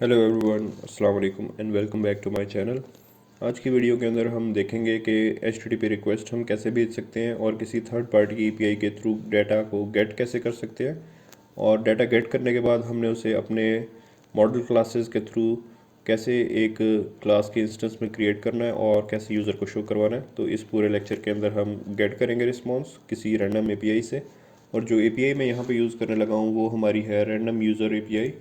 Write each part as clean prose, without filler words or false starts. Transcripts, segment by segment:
Hello everyone, अस्सलाम वालेकुम and welcome back to my channel. आज की वीडियो के अंदर हम देखेंगे कि HTTP रिक्वेस्ट हम कैसे भेज सकते हैं और किसी थर्ड पार्टी की API के थ्रू डाटा को गेट कैसे कर सकते हैं, और डाटा गेट करने के बाद हमने उसे अपने मॉडल क्लासेस के थ्रू कैसे एक क्लास के इंस्टेंस में क्रिएट करना है और कैसे यूज़र को शो करवाना है। तो इस पूरे लेक्चर के अंदर हम गेट करेंगे रिस्पॉन्स किसी रैंडम API से, और जो API मैं यहाँ पे यूज़ करने लगा हूँ वो हमारी है रैंडम यूज़र API,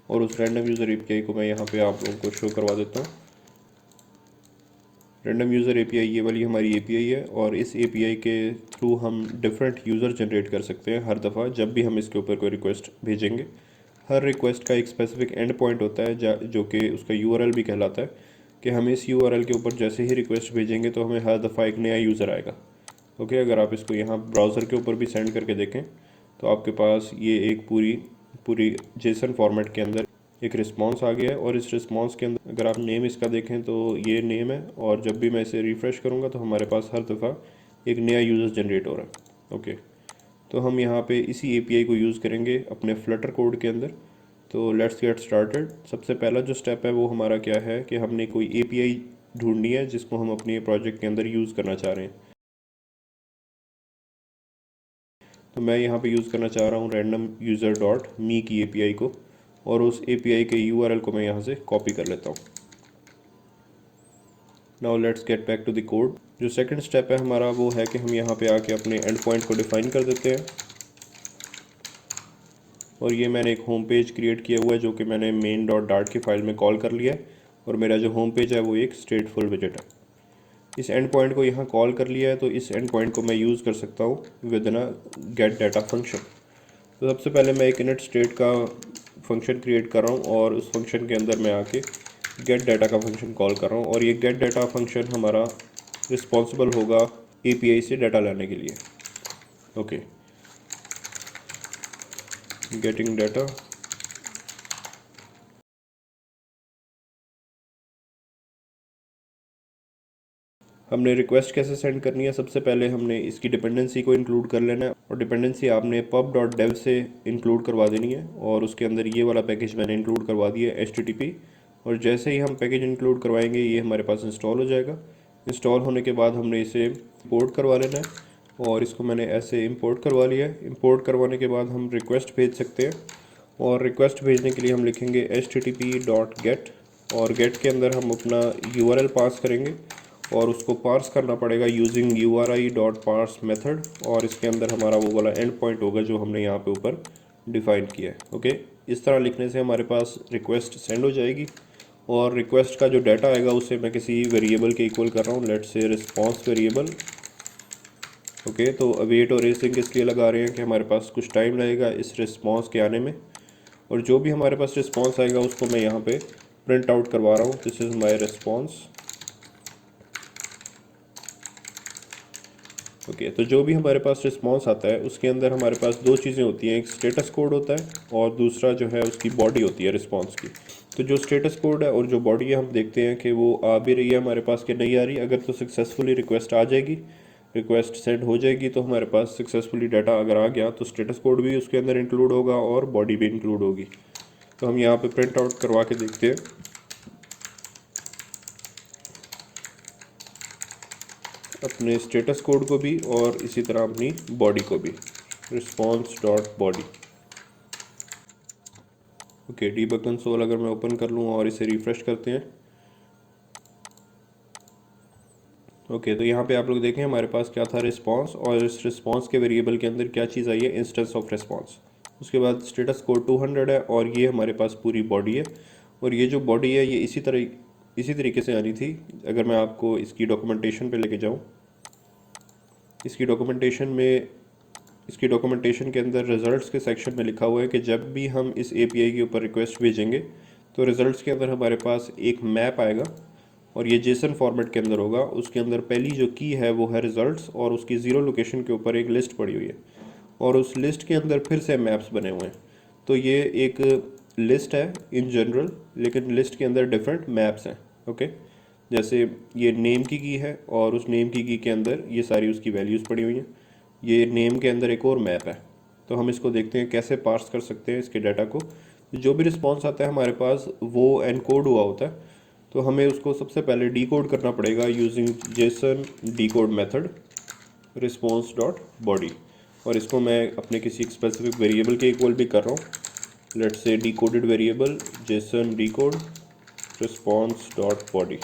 और उस रैंडम यूज़र API को मैं यहाँ पे आप लोगों को शो करवा देता हूँ। रैंडम यूज़र API ये वाली हमारी API है, और इस API के थ्रू हम डिफरेंट यूज़र जनरेट कर सकते हैं हर दफ़ा जब भी हम इसके ऊपर कोई रिक्वेस्ट भेजेंगे। हर रिक्वेस्ट का एक स्पेसिफिक एंड पॉइंट होता है जो कि उसका URL भी कहलाता है, कि हम इस URL के ऊपर जैसे ही रिक्वेस्ट भेजेंगे तो हमें हर दफ़ा एक नया यूज़र आएगा। ओके, अगर आप इसको यहाँ ब्राउज़र के ऊपर भी सेंड करके देखें तो आपके पास ये एक पूरी पूरी जेसन फॉर्मेट के अंदर एक रिस्पांस आ गया है, और इस रिस्पांस के अंदर अगर आप नेम इसका देखें तो ये नेम है, और जब भी मैं इसे रिफ़्रेश करूँगा तो हमारे पास हर दफ़ा एक नया यूज़र जनरेट हो रहा है। ओके, तो हम यहाँ पे इसी API को यूज़ करेंगे अपने फ्लटर कोड के अंदर। तो लेट्स गेट स्टार्टेड। सबसे पहला जो स्टेप है वो हमारा क्या है कि हमने कोई API ढूंढनी है जिसको हम अपने प्रोजेक्ट के अंदर यूज़ करना चाह रहे हैं। तो मैं यहाँ पे यूज़ करना चाह रहा हूँ रैंडम यूज़र डॉट मी की API को, और उस API के URL को मैं यहाँ से कॉपी कर लेता हूँ। Now let's get back to the code. जो सेकंड स्टेप है हमारा वो है कि हम यहाँ पे आके अपने एंड पॉइंट को डिफाइन कर देते हैं, और ये मैंने एक होम पेज क्रिएट किया हुआ है जो कि मैंने मेन डॉट डार्ट की फाइल में कॉल कर लिया है, और मेरा जो होम पेज है वो एक स्टेटफुल विजेट है। इस एंड पॉइंट को यहाँ कॉल कर लिया है, तो इस एंड पॉइंट को मैं यूज़ कर सकता हूँ with in gate data function. तो सबसे पहले मैं एक इनिट स्टेट का फंक्शन क्रिएट कर रहा हूँ, और उस फंक्शन के अंदर मैं आके गेट डाटा का फंक्शन कॉल कर रहा हूँ, और ये गेट डाटा फंक्शन हमारा रिस्पॉन्सिबल होगा API से डाटा लाने के लिए। Okay, getting data. हमने रिक्वेस्ट कैसे सेंड करनी है, सबसे पहले हमने इसकी डिपेंडेंसी को इंक्लूड कर लेना है, और डिपेंडेंसी आपने pub.dev से इंक्लूड करवा देनी है, और उसके अंदर ये वाला पैकेज मैंने इंक्लूड करवा दिया है HTTP। और जैसे ही हम पैकेज इंक्लूड करवाएंगे ये हमारे पास इंस्टॉल हो जाएगा। इंस्टॉल होने के बाद हमने इसे इंपोर्ट करवा लेना है, और इसको मैंने ऐसे इंपोर्ट करवा लिया है। इंपोर्ट करवाने के बाद हम रिक्वेस्ट भेज सकते हैं, और रिक्वेस्ट भेजने के लिए हम लिखेंगे http.get, और गेट के अंदर हम अपना URL पास करेंगे, और उसको पार्स करना पड़ेगा यूजिंग URI.parse मेथड, और इसके अंदर हमारा वो वाला एंड पॉइंट होगा जो हमने यहाँ पे ऊपर डिफाइन किया है। ओके, इस तरह लिखने से हमारे पास रिक्वेस्ट सेंड हो जाएगी, और रिक्वेस्ट का जो डाटा आएगा उसे मैं किसी वेरिएबल के इक्वल कर रहा हूँ, लेट्स से रिस्पॉन्स वेरिएबल। ओके, तो अवेट और रेसिंग इसलिए लगा रहे हैं कि हमारे पास कुछ टाइम लगेगा इस रिस्पॉन्स के आने में, और जो भी हमारे पास रिस्पॉन्स आएगा उसको मैं यहाँ पे प्रिंट आउट करवा रहा हूँ। This is my response. Okay, तो जो भी हमारे पास रिस्पॉन्स आता है उसके अंदर हमारे पास दो चीज़ें होती हैं, एक स्टेटस कोड होता है और दूसरा जो है उसकी बॉडी होती है रिस्पॉन्स की। तो जो स्टेटस कोड है और जो बॉडी है हम देखते हैं कि वो आ भी रही है हमारे पास कि नहीं आ रही। अगर तो सक्सेसफुली रिक्वेस्ट आ जाएगी, रिक्वेस्ट सेंड हो जाएगी, तो हमारे पास सक्सेसफुली डाटा अगर आ गया तो स्टेटस कोड भी उसके अंदर इंक्लूड होगा और बॉडी भी इंक्लूड होगी। तो हम यहाँ पर प्रिंट आउट करवा के देखते हैं अपने स्टेटस कोड को भी और इसी तरह अपनी बॉडी को भी, response dot body. Okay, debug console अगर मैं ओपन कर लूँ और इसे रिफ़्रेश करते हैं। ओके, तो यहाँ पे आप लोग देखें हमारे पास क्या था, रिस्पॉन्स, और इस रिस्पॉन्स के वेरिएबल के अंदर क्या चीज़ आई है, इंस्टेंस ऑफ रिस्पॉन्स। उसके बाद स्टेटस कोड 200 है, और ये हमारे पास पूरी बॉडी है, और ये जो बॉडी है ये इसी तरीके से आनी थी। अगर मैं आपको इसकी डॉक्यूमेंटेशन पे लेके जाऊँ, इसकी डॉक्यूमेंटेशन के अंदर रिजल्ट्स के सेक्शन में लिखा हुआ है कि जब भी हम इस API के ऊपर रिक्वेस्ट भेजेंगे तो रिजल्ट्स के अंदर हमारे पास एक मैप आएगा, और ये जेसन फॉर्मेट के अंदर होगा। उसके अंदर पहली जो की है वो है रिजल्ट्स, और उसकी ज़ीरो लोकेशन के ऊपर एक लिस्ट पड़ी हुई है, और उस लिस्ट के अंदर फिर से मैप्स बने हुए हैं। तो ये एक लिस्ट है इन जनरल, लेकिन लिस्ट के अंदर डिफरेंट मैप्स हैं। ओके, जैसे ये नेम की है, और उस नेम की के अंदर ये सारी उसकी वैल्यूज़ पड़ी हुई हैं। ये नेम के अंदर एक और मैप है। तो हम इसको देखते हैं कैसे पार्स कर सकते हैं इसके डाटा को। जो भी रिस्पॉन्स आता है हमारे पास वो एनकोड हुआ होता है, तो हमें उसको सबसे पहले डीकोड करना पड़ेगा using Jason decode method response dot body. और इसको मैं अपने किसी स्पेसिफिक वेरिएबल के इक्वल भी कर रहा हूँ। Let's say decoded variable JSON decode response dot body.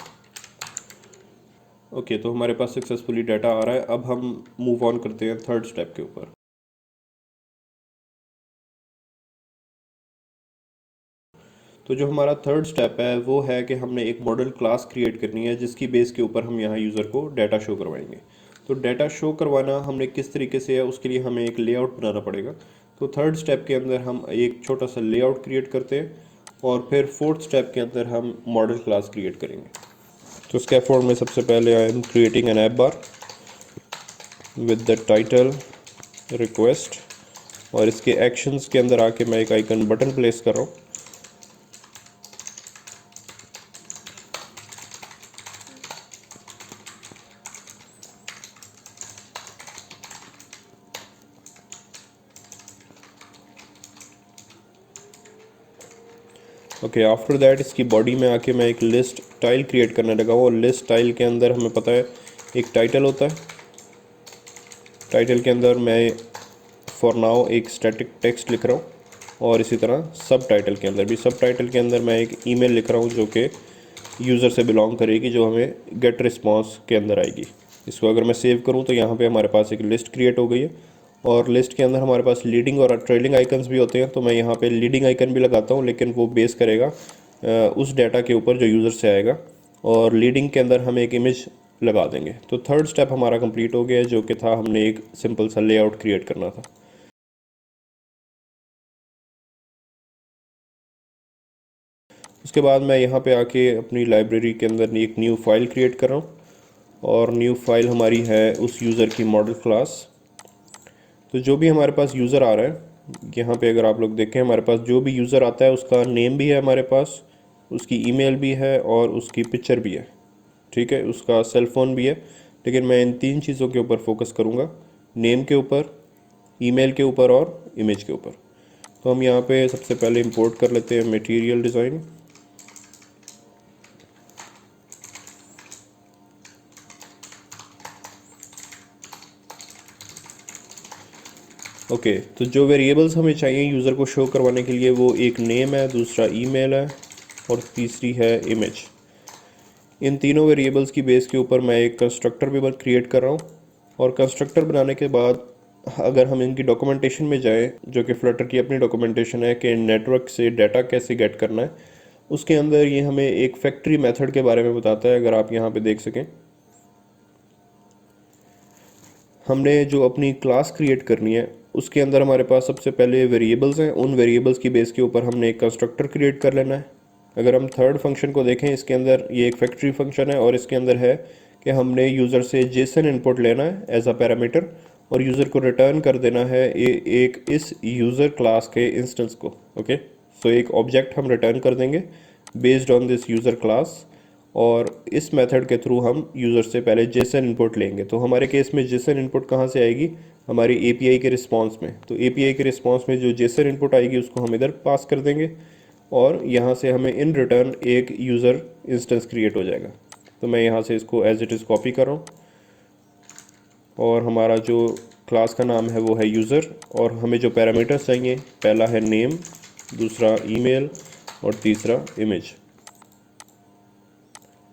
Okay, तो हमारे पास सक्सेसफुली डाटा आ रहा है। अब हम मूव ऑन करते हैं थर्ड स्टेप के ऊपर। तो जो हमारा थर्ड स्टेप है वो है कि हमने एक मॉडल क्लास क्रिएट करनी है जिसकी बेस के ऊपर हम यहाँ यूज़र को डाटा शो करवाएंगे। तो डाटा शो करवाना हमने किस तरीके से है, उसके लिए हमें एक लेआउट बनाना पड़ेगा। तो थर्ड स्टेप के अंदर हम एक छोटा सा लेआउट क्रिएट करते हैं और फिर फोर्थ स्टेप के अंदर हम मॉडल क्लास क्रिएट करेंगे। तो स्कैफोल्ड में सबसे पहले I am creating an app bar with the title request, और इसके एक्शंस के अंदर आके मैं एक आइकन बटन प्लेस कर रहा हूँ। ओके, आफ्टर दैट इसकी बॉडी में आके मैं एक लिस्ट टाइल क्रिएट करने लगा हूँ। और लिस्ट टाइल के अंदर हमें पता है एक टाइटल होता है। टाइटल के अंदर मैं फॉर नाउ एक स्टैटिक टेक्स्ट लिख रहा हूँ, और इसी तरह सब टाइटल के अंदर भी, सब टाइटल के अंदर मैं एक ईमेल लिख रहा हूँ जो कि यूज़र से बिलोंग करेगी, जो हमें गेट रिस्पॉन्स के अंदर आएगी। इसको अगर मैं सेव करूँ तो यहाँ पे हमारे पास एक लिस्ट क्रिएट हो गई है, और लिस्ट के अंदर हमारे पास लीडिंग और ट्रेलिंग आइकन्स भी होते हैं। तो मैं यहाँ पे लीडिंग आइकन भी लगाता हूँ, लेकिन वो बेस करेगा उस डाटा के ऊपर जो यूज़र से आएगा, और लीडिंग के अंदर हम एक इमेज लगा देंगे। तो थर्ड स्टेप हमारा कंप्लीट हो गया है, जो कि था हमने एक सिंपल सा लेआउट क्रिएट करना था। उसके बाद मैं यहाँ पे आके अपनी लाइब्रेरी के अंदर एक न्यू फाइल क्रिएट कर रहा हूँ, और न्यू फाइल हमारी है उस यूज़र की मॉडल क्लास। तो जो भी हमारे पास यूज़र आ रहा है, यहाँ पे अगर आप लोग देखें हमारे पास जो भी यूज़र आता है उसका नेम भी है हमारे पास, उसकी ईमेल भी है और उसकी पिक्चर भी है, ठीक है, उसका सेल फ़ोन भी है। लेकिन मैं इन तीन चीज़ों के ऊपर फोकस करूँगा, नेम के ऊपर, ईमेल के ऊपर और इमेज के ऊपर। तो हम यहाँ पे सबसे पहले इंपोर्ट कर लेते हैं मटेरियल डिज़ाइन। ओके, तो जो वेरिएबल्स हमें चाहिए यूज़र को शो करवाने के लिए वो एक नेम है, दूसरा ईमेल है और तीसरी है इमेज। इन तीनों वेरिएबल्स की बेस के ऊपर मैं एक कंस्ट्रक्टर भी क्रिएट कर रहा हूँ, और कंस्ट्रक्टर बनाने के बाद अगर हम इनकी डॉक्यूमेंटेशन में जाएं, जो कि फ्लटर की अपनी डॉक्यूमेंटेशन है कि नेटवर्क से डाटा कैसे गेट करना है, उसके अंदर ये हमें एक फैक्ट्री मेथड के बारे में बताता है। अगर आप यहाँ पे देख सकें, हमने जो अपनी क्लास क्रिएट करनी है उसके अंदर हमारे पास सबसे पहले वेरिएबल्स हैं। उन वेरिएबल्स की बेस के ऊपर हमने एक कंस्ट्रक्टर क्रिएट कर लेना है। अगर हम थर्ड फंक्शन को देखें, इसके अंदर ये एक फैक्ट्री फंक्शन है, और इसके अंदर है कि हमने यूज़र से जेसन इनपुट लेना है एज अ पैरामीटर, और यूज़र को रिटर्न कर देना है एक इस यूज़र क्लास के इंस्टेंस को। ओके, सो एक ऑब्जेक्ट हम रिटर्न कर देंगे based on this user class, और इस मेथड के थ्रू हम यूज़र से पहले जेसन इनपुट लेंगे। तो हमारे केस में जेसन इनपुट कहाँ से आएगी, हमारी एपीआई के रिस्पांस में। तो एपीआई के रिस्पांस में जो जेसन इनपुट आएगी उसको हम इधर पास कर देंगे, और यहाँ से हमें इन रिटर्न एक यूज़र इंस्टेंस क्रिएट हो जाएगा। तो मैं यहाँ से इसको एज इट इज़ कॉपी कर रहा हूँ, और हमारा जो क्लास का नाम है वो है यूज़र, और हमें जो पैरामीटर्स चाहिए, पहला है नेम, दूसरा ईमेल और तीसरा इमेज।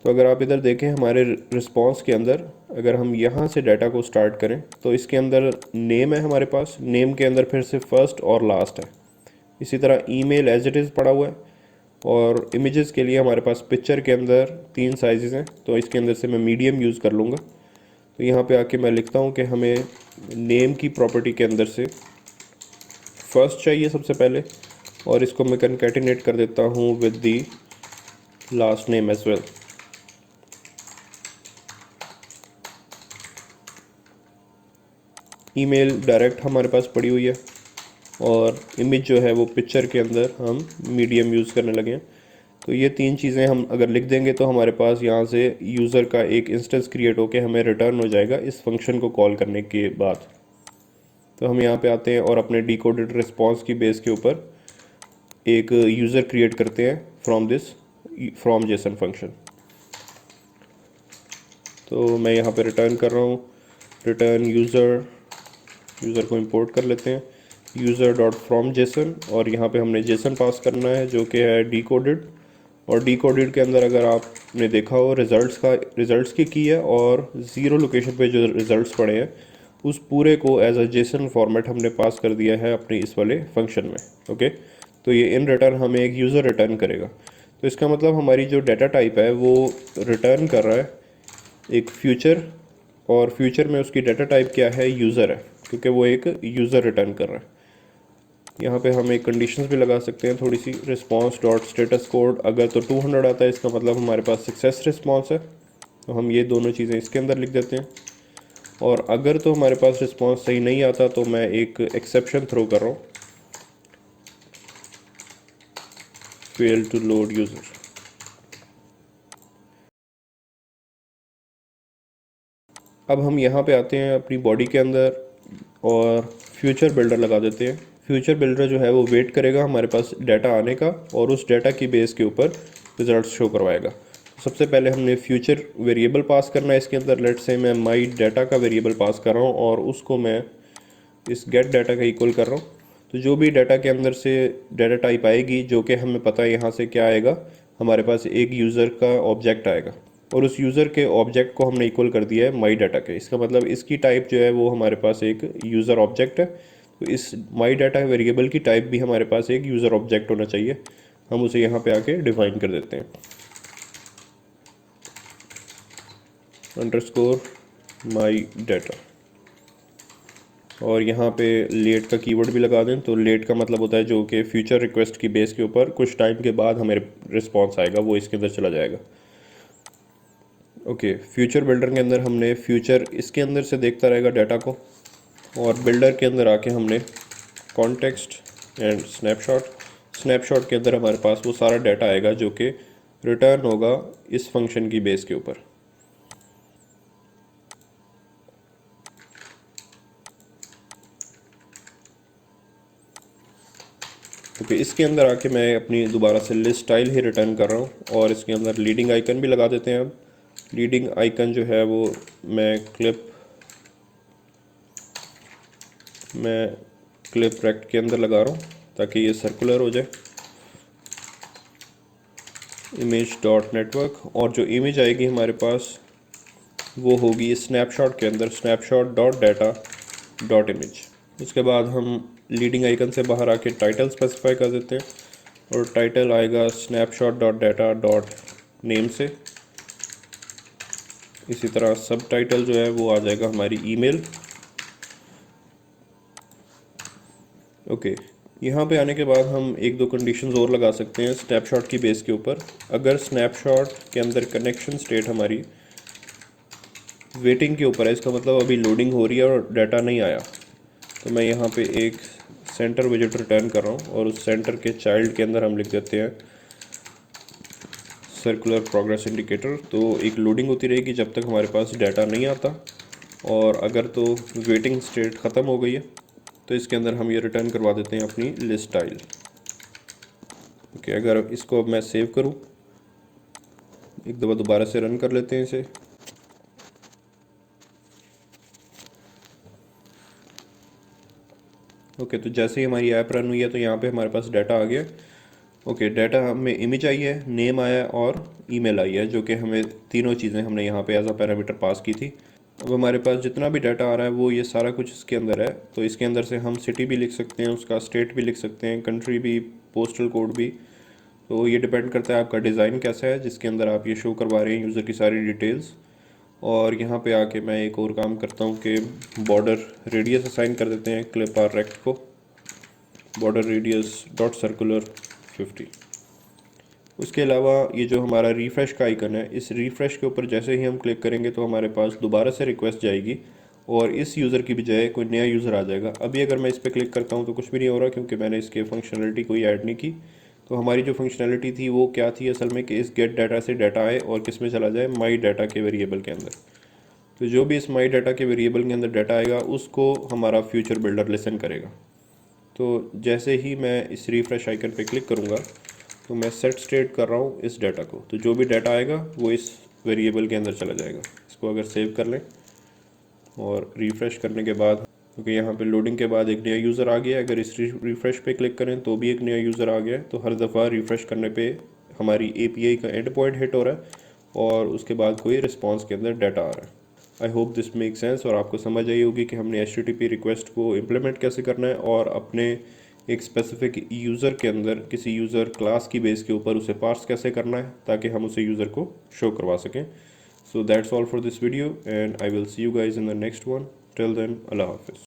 तो अगर आप इधर देखें हमारे रिस्पांस के अंदर, अगर हम यहाँ से डाटा को स्टार्ट करें तो इसके अंदर नेम है हमारे पास, नेम के अंदर फिर से फर्स्ट और लास्ट है। इसी तरह ईमेल एज इट इज़ पड़ा हुआ है, और इमेजेस के लिए हमारे पास पिक्चर के अंदर 3 साइजेस हैं, तो इसके अंदर से मैं मीडियम यूज़ कर लूँगा। तो यहाँ पे आके मैं लिखता हूँ कि हमें नेम की प्रॉपर्टी के अंदर से फर्स्ट चाहिए सबसे पहले, और इसको मैं कनकैटिनेट कर देता हूँ with the last name as well. Email direct हमारे पास पड़ी हुई है, और इमेज जो है वो पिक्चर के अंदर हम मीडियम यूज़ करने लगे हैं। तो ये 3 चीज़ें हम अगर लिख देंगे तो हमारे पास यहाँ से यूज़र का एक इंस्टेंस क्रिएट होकर हमें रिटर्न हो जाएगा इस फंक्शन को कॉल करने के बाद। तो हम यहाँ पे आते हैं और अपने डिकोडेड रिस्पांस की बेस के ऊपर एक यूज़र क्रिएट करते हैं फ्रॉम जेसन फंक्शन। तो मैं यहाँ पे रिटर्न कर रहा हूँ, रिटर्न यूज़र को इंपोर्ट कर लेते हैं, यूज़र डॉट फ्रॉम जेसन, और यहाँ पे हमने जेसन पास करना है जो कि है डीकोडेड। और डीकोडेड के अंदर अगर आपने देखा हो रिज़ल्ट्स की है और ज़ीरो लोकेशन पे जो रिज़ल्ट्स पड़े हैं उस पूरे को एज अ जेसन फॉर्मेट हमने पास कर दिया है अपने इस वाले फंक्शन में। ओके, तो ये इन रिटर्न हमें एक यूज़र रिटर्न करेगा। तो इसका मतलब हमारी जो डाटा टाइप है वो रिटर्न कर रहा है एक फ्यूचर, और फ्यूचर में उसकी डाटा टाइप क्या है, यूज़र है, क्योंकि वो एक यूज़र रिटर्न कर रहा है। यहाँ पे हम एक कंडीशंस भी लगा सकते हैं थोड़ी सी, रिस्पांस डॉट स्टेटस कोड अगर तो 200 आता है इसका मतलब हमारे पास सक्सेस रिस्पांस है, तो हम ये दोनों चीज़ें इसके अंदर लिख देते हैं। और अगर तो हमारे पास रिस्पांस सही नहीं आता तो मैं एक एक्सेप्शन थ्रो कर रहा हूँ, फेल टू लोड यूज़र। अब हम यहाँ पे आते हैं अपनी बॉडी के अंदर और फ्यूचर बिल्डर लगा देते हैं। फ्यूचर बिल्डर जो है वो वेट करेगा हमारे पास डाटा आने का और उस डाटा की बेस के ऊपर रिजल्ट्स शो करवाएगा। सबसे पहले हमने फ्यूचर वेरिएबल पास करना है इसके अंदर। लेट्स से मैं माई डाटा का वेरिएबल पास कर रहा हूँ और उसको मैं इस गेट डाटा का इक्वल कर रहा हूँ। तो जो भी डाटा के अंदर से डाटा टाइप आएगी, जो कि हमें पता है यहाँ से क्या आएगा, हमारे पास एक यूज़र का ऑब्जेक्ट आएगा और उस यूज़र के ऑब्जेक्ट को हमने इक्वल कर दिया है माई डाटा के। इसका मतलब इसकी टाइप जो है वो हमारे पास एक यूज़र ऑब्जेक्ट है। तो इस माई डाटा वेरिएबल की टाइप भी हमारे पास एक यूज़र ऑब्जेक्ट होना चाहिए। हम उसे यहाँ पे आके डिफाइन कर देते हैं, अंडरस्कोर माई डाटा, और यहाँ पे लेट का कीवर्ड भी लगा दें। तो लेट का मतलब होता है जो कि फ्यूचर रिक्वेस्ट की बेस के ऊपर कुछ टाइम के बाद हमें रिस्पॉन्स आएगा, वो इसके अंदर चला जाएगा। ओके, फ्यूचर बिल्डर के अंदर हमने फ्यूचर इसके अंदर से देखता रहेगा डाटा को, और बिल्डर के अंदर आके हमने कॉन्टेक्स्ट एंड स्नैपशॉट के अंदर हमारे पास वो सारा डाटा आएगा जो कि रिटर्न होगा इस फंक्शन की बेस के ऊपर। ओके, इसके अंदर आके मैं अपनी दोबारा से लिस्ट स्टाइल ही रिटर्न कर रहा हूँ और इसके अंदर लीडिंग आइकन भी लगा देते हैं। अब लीडिंग आइकन जो है वो मैं क्लिप रेक्ट के अंदर लगा रहा हूँ ताकि ये सर्कुलर हो जाए। इमेज डॉट नेटवर्क, और जो इमेज आएगी हमारे पास वो होगी स्नैपशॉट के अंदर, snapshot dot data dot image. उसके बाद हम लीडिंग आइकन से बाहर आके टाइटल स्पेसिफाई कर देते हैं और टाइटल आएगा snapshot dot data dot name से। इसी तरह सब टाइटल जो है वो आ जाएगा हमारी ईमेल। ओके, यहाँ पे आने के बाद हम एक दो कंडीशंस और लगा सकते हैं स्नैपशॉट की बेस के ऊपर। अगर स्नैपशॉट के अंदर कनेक्शन स्टेट हमारी वेटिंग के ऊपर है, इसका मतलब अभी लोडिंग हो रही है और डाटा नहीं आया, तो मैं यहाँ पे एक सेंटर विजिट रिटर्न कर रहा हूँ और उस सेंटर के चाइल्ड के अंदर हम लिख देते हैं सर्कुलर प्रोग्रेस इंडिकेटर। तो एक लोडिंग होती रहेगी जब तक हमारे पास डाटा नहीं आता, और अगर तो वेटिंग स्टेट ख़त्म हो गई है तो इसके अंदर हम ये रिटर्न करवा देते हैं अपनी लिस्ट स्टाइल। ओके, अगर इसको अब मैं सेव करूँ, एक दफ़ा दोबारा से रन कर लेते हैं इसे। ओके, तो जैसे ही हमारी ऐप रन हुई है तो यहाँ पे हमारे पास डाटा आ गया। ओके, डाटा हमें इमेज आई है, नेम आया और ईमेल आई है, जो कि हमें तीनों चीज़ें हमने यहाँ पे एज अ पैरामीटर पास की थी। अब हमारे पास जितना भी डाटा आ रहा है वो ये सारा कुछ इसके अंदर है। तो इसके अंदर से हम सिटी भी लिख सकते हैं, उसका स्टेट भी लिख सकते हैं, कंट्री भी, पोस्टल कोड भी। तो ये डिपेंड करता है आपका डिज़ाइन कैसा है जिसके अंदर आप ये शो करवा रहे हैं यूज़र की सारी डिटेल्स। और यहाँ पे आके मैं एक और काम करता हूँ कि बॉर्डर रेडियस असाइन कर देते हैं क्लिप आर रेक्ट को, बॉर्डर रेडियस डॉट सर्कुलर 50। उसके अलावा ये जो हमारा रिफ़्रेश का आइकन है, इस रिफ़्रेश के ऊपर जैसे ही हम क्लिक करेंगे तो हमारे पास दोबारा से रिक्वेस्ट जाएगी और इस यूज़र की बजाय कोई नया यूज़र आ जाएगा। अभी अगर मैं इस पर क्लिक करता हूँ तो कुछ भी नहीं हो रहा क्योंकि मैंने इसके फंक्शनलिटी कोई ऐड नहीं की। तो हमारी जो फंक्शनलिटी थी वो क्या थी असल में, कि इस गेट डाटा से डाटा आए और किस में चला जाए, माई डाटा के वेरिएबल के अंदर। तो जो भी इस माई डाटा के वेरिएबल के अंदर डाटा आएगा उसको हमारा फ्यूचर बिल्डर लिसन करेगा। तो जैसे ही मैं इस रिफ़्रेश आइकन पे क्लिक करूँगा तो मैं सेट स्टेट कर रहा हूँ इस डाटा को, तो जो भी डाटा आएगा वो इस वेरिएबल के अंदर चला जाएगा। इसको अगर सेव कर लें और रिफ़्रेश करने के बाद, क्योंकि यहाँ पे लोडिंग के बाद एक नया यूज़र आ गया, अगर इस रिफ़्रेश पे क्लिक करें तो भी एक नया यूज़र आ गया, तो हर दफ़ा रिफ़्रेश करने पे हमारी API का एंड पॉइंट हिट हो रहा है और उसके बाद कोई रिस्पॉन्स के अंदर डाटा आ रहा है। I hope this make sense और आपको समझ आई होगी कि हमने HTTP रिक्वेस्ट को इम्प्लीमेंट कैसे करना है और अपने एक स्पेसिफिक यूज़र के अंदर किसी यूज़र क्लास की बेस के ऊपर उसे पार्स कैसे करना है ताकि हम उसे यूज़र को शो करवा सकें। So that's all for this video and I will see you guys in the next one. Till then, Allah Hafiz.